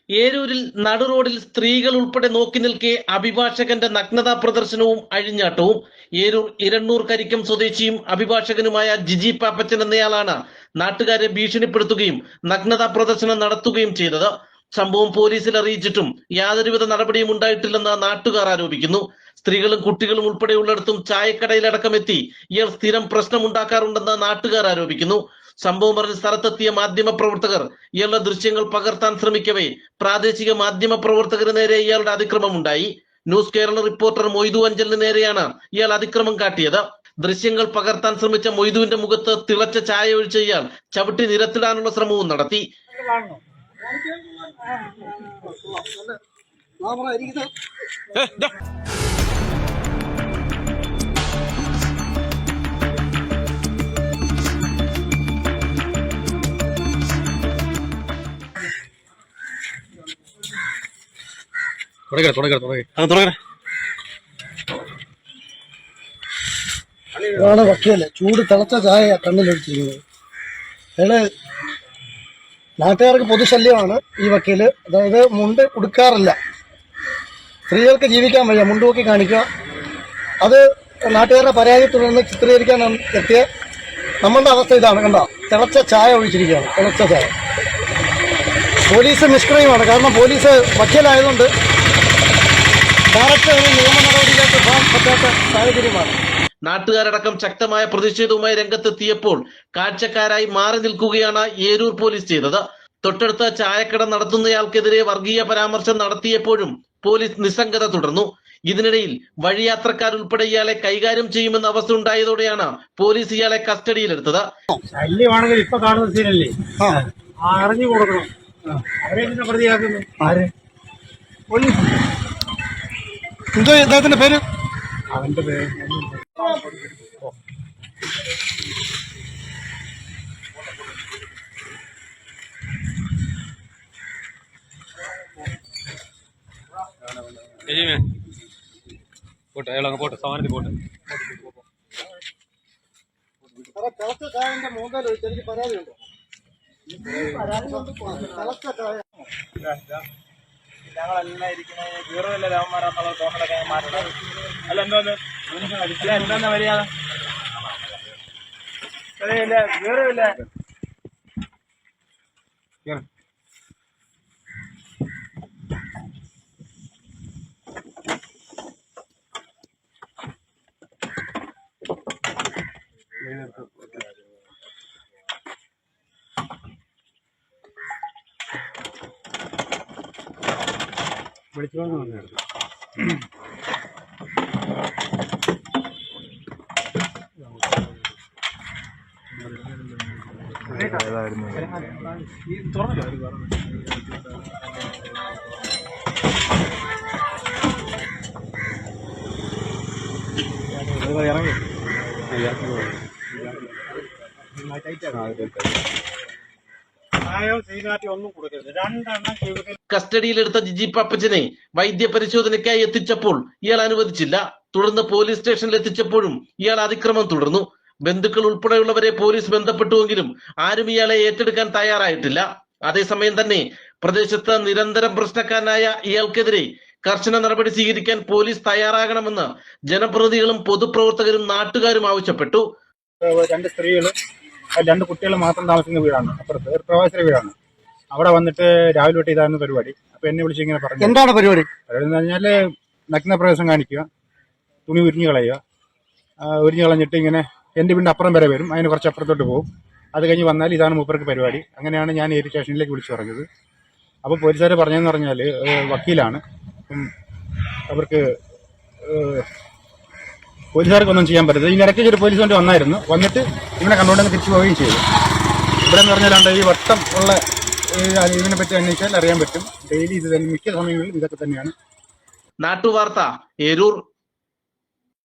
ഏരൂരിൽ നടുറോഡിൽ സ്ത്രീകൾ ഉൾപ്പെടെ നോക്കി നിൽക്കെ അഭിഭാഷകന്റെ നഗ്നതാ പ്രദർശനവും അഴിഞ്ഞാട്ടവും. ഏരൂർ ഇരണ്ണൂർ കരിക്കം സ്വദേശിയും അഭിഭാഷകനുമായ ജിജി പാപ്പച്ചൻ എന്നയാളാണ് നാട്ടുകാരെ ഭീഷണിപ്പെടുത്തുകയും നഗ്നതാ പ്രദർശനം നടത്തുകയും ചെയ്തത്. സംഭവം പോലീസിൽ അറിയിച്ചിട്ടും യാതൊരുവിധ നടപടിയും ഉണ്ടായിട്ടില്ലെന്ന് നാട്ടുകാർ ആരോപിക്കുന്നു. സ്ത്രീകളും കുട്ടികളും ഉൾപ്പെടെയുള്ളിടത്തും ചായക്കടയിലടക്കം എത്തി ഇയാൾ സ്ഥിരം പ്രശ്നമുണ്ടാക്കാറുണ്ടെന്ന് നാട്ടുകാർ ആരോപിക്കുന്നു. സംഭവം പറഞ്ഞ് സ്ഥലത്തെത്തിയ മാധ്യമ പ്രവർത്തകർ ഇയാളുടെ ദൃശ്യങ്ങൾ പകർത്താൻ ശ്രമിക്കവേ പ്രാദേശിക മാധ്യമ പ്രവർത്തകന് നേരെ ഇയാളുടെ അതിക്രമം ഉണ്ടായി. ന്യൂസ് കേരള റിപ്പോർട്ടർ മൊയ്തു അഞ്ചലിന് നേരെയാണ് ഇയാൾ അതിക്രമം കാട്ടിയത്. ദൃശ്യങ്ങൾ പകർത്താൻ ശ്രമിച്ച മൊയ്തുവിന്റെ മുഖത്ത് തിളച്ച ചായ ഒഴിച്ച ഇയാൾ ചവിട്ടി നിരത്തിടാനുള്ള ശ്രമവും നടത്തി. ഇതാണ് വക്കീല് ചൂട് തിളച്ച ചായ കണ്ണിലൊഴിച്ചിരിക്കുന്നത്. അയാള് നാട്ടുകാർക്ക് പൊതുശല്യമാണ് ഈ വക്കീല്. അതായത് മുണ്ട് ഉടുക്കാറില്ല, സ്ത്രീകൾക്ക് ജീവിക്കാൻ വയ്യ, മുണ്ടുമൊക്കെ കാണിക്കുക. അത് നാട്ടുകാരുടെ പരാതി തുടർന്ന് ചിത്രീകരിക്കാൻ എത്തിയ നമ്മളുടെ അവസ്ഥ ഇതാണ്. കണ്ടോ, തിളച്ച ചായ ഒഴിച്ചിരിക്കുകയാണ്. തിളച്ച ചായ. പോലീസ് നിഷ്ക്രിയമാണ്. കാരണം പോലീസ് വക്കീലായതുകൊണ്ട് ഡയറക്റ്റ് ഒരു നിയമ നടപടിയിലേക്ക് പോകാൻ പറ്റാത്ത സാഹചര്യമാണ്. നാട്ടുകാരടക്കം ശക്തമായ പ്രതിഷേധവുമായി രംഗത്തെത്തിയപ്പോൾ കാഴ്ചക്കാരായി മാറി നിൽക്കുകയാണ് ഏരൂർ പോലീസ് ചെയ്തത്. തൊട്ടടുത്ത ചായക്കട നടത്തുന്നയാൾക്കെതിരെ വർഗീയ പരാമർശം നടത്തിയപ്പോഴും പോലീസ് നിസ്സംഗത തുടർന്നു. ഇതിനിടയിൽ വഴിയാത്രക്കാരുൾപ്പെടെ ഇയാളെ കൈകാര്യം ചെയ്യുമെന്ന അവസ്ഥ ഉണ്ടായതോടെയാണ് പോലീസ് ഇയാളെ കസ്റ്റഡിയിലെടുത്തത്. ശല്യമാണെങ്കിൽ ഇപ്പൊ കാണുന്ന സീനല്ലേ, അറിഞ്ഞു കൊടുക്കണം. അവരെ പ്രതിയാക്കുന്നു ആര്? പോലീസ്. എന്തോ അദ്ദേഹത്തിന്റെ പേര്? അവന്റെ പേര് പോട്ടെ, അയാളങ്ങ് പോട്ടെ, സമാനത്തിൽ പോട്ടെ. തിളച്ച ചായന്റെ മൂന്നാല് ഒഴിച്ച് എനിക്ക് പരാതിയുണ്ടോ? തിളച്ച ചായ ഞങ്ങളെല്ലാം ഇരിക്കുന്ന വീറുമില്ല രാമന്മാരാന്നുള്ള തോന്നലൊക്കെ മാറ്റണം. അല്ല എന്തോന്ന് അല്ല എന്താ മര്യാദ? വീറുമില്ല വിളിച്ചോന്ന് വന്നായിരുന്നു. ഇറങ്ങി ഒന്നും കൊടുക്കരുത്. രണ്ടെണ്ണം കസ്റ്റഡിയിലെടുത്ത ജിജി പാപ്പച്ചനെ വൈദ്യ പരിശോധനയ്ക്കായി എത്തിച്ചപ്പോൾ ഇയാൾ അനുവദിച്ചില്ല. തുടർന്ന് പോലീസ് സ്റ്റേഷനിൽ എത്തിച്ചപ്പോഴും ഇയാൾ അതിക്രമം തുടർന്നു. ബന്ധുക്കൾ ഉൾപ്പെടെയുള്ളവരെ പോലീസ് ബന്ധപ്പെട്ടുവെങ്കിലും ആരും ഇയാളെ ഏറ്റെടുക്കാൻ തയ്യാറായിട്ടില്ല. അതേസമയം തന്നെ പ്രദേശത്ത് നിരന്തരം പ്രശ്നക്കാരനായ ഇയാൾക്കെതിരെ കർശന നടപടി സ്വീകരിക്കാൻ പോലീസ് തയ്യാറാകണമെന്ന് ജനപ്രതിനിധികളും പൊതുപ്രവർത്തകരും നാട്ടുകാരും ആവശ്യപ്പെട്ടു. രണ്ട് സ്ത്രീകളും 2 കുട്ടികളും മാത്രം താമസിക്കുന്ന വീടാണ്. അപ്പുറത്ത് ഒരു പ്രവാസിയുടെ വീടാണ്. അവിടെ വന്നിട്ട് രാവിലെ തൊട്ട് ഇതായിരുന്നു പരിപാടി. അപ്പൊ എന്നെ വിളിച്ച് ഇങ്ങനെ പറഞ്ഞു. എന്താണ് പരിപാടി? എന്ന് പറഞ്ഞാല് നഗ്ന പ്രവേശം കാണിക്കുക, തുണി ഉരിഞ്ഞു കളയുക. ഉരിഞ്ഞു കളഞ്ഞിട്ട് ഇങ്ങനെ എന്റെ വീടിന്റെ അപ്പുറം വരെ വരും, അതിന് കുറച്ച് അപ്പുറത്തോട്ട് പോകും. അത് കഴിഞ്ഞ് വന്നാൽ ഇതാണ് മൂപ്പർക്ക് പരിപാടി. അങ്ങനെയാണ് ഞാൻ ഏരി സ്റ്റേഷനിലേക്ക് വിളിച്ചു പറഞ്ഞത്. അപ്പോൾ പോലീസുകാർ പറഞ്ഞതെന്ന് പറഞ്ഞാൽ വക്കീലാണ്, അവർക്ക് പോലീസുകാർക്കൊന്നും ചെയ്യാൻ പറ്റത്തില്ല. ഇതിനിടയ്ക്ക് ഒരു പോലീസ് വണ്ടി വന്നായിരുന്നു, വന്നിട്ട് ഇവനെ കണ്ടുകൊണ്ടെന്ന് തിരിച്ചു പോവുകയും ചെയ്തു. ഇവിടെ എന്ന് പറഞ്ഞാൽ ഈ വട്ടം ഉള്ള ഇതിനെ പറ്റി അന്വേഷിച്ചാൽ അറിയാൻ പറ്റും. ഡെയിലി ഇത് തന്നെ, മിക്ക സമയങ്ങളിലും ഇതൊക്കെ തന്നെയാണ്. നാട്ടുവാർത്ത, ഏരൂർ.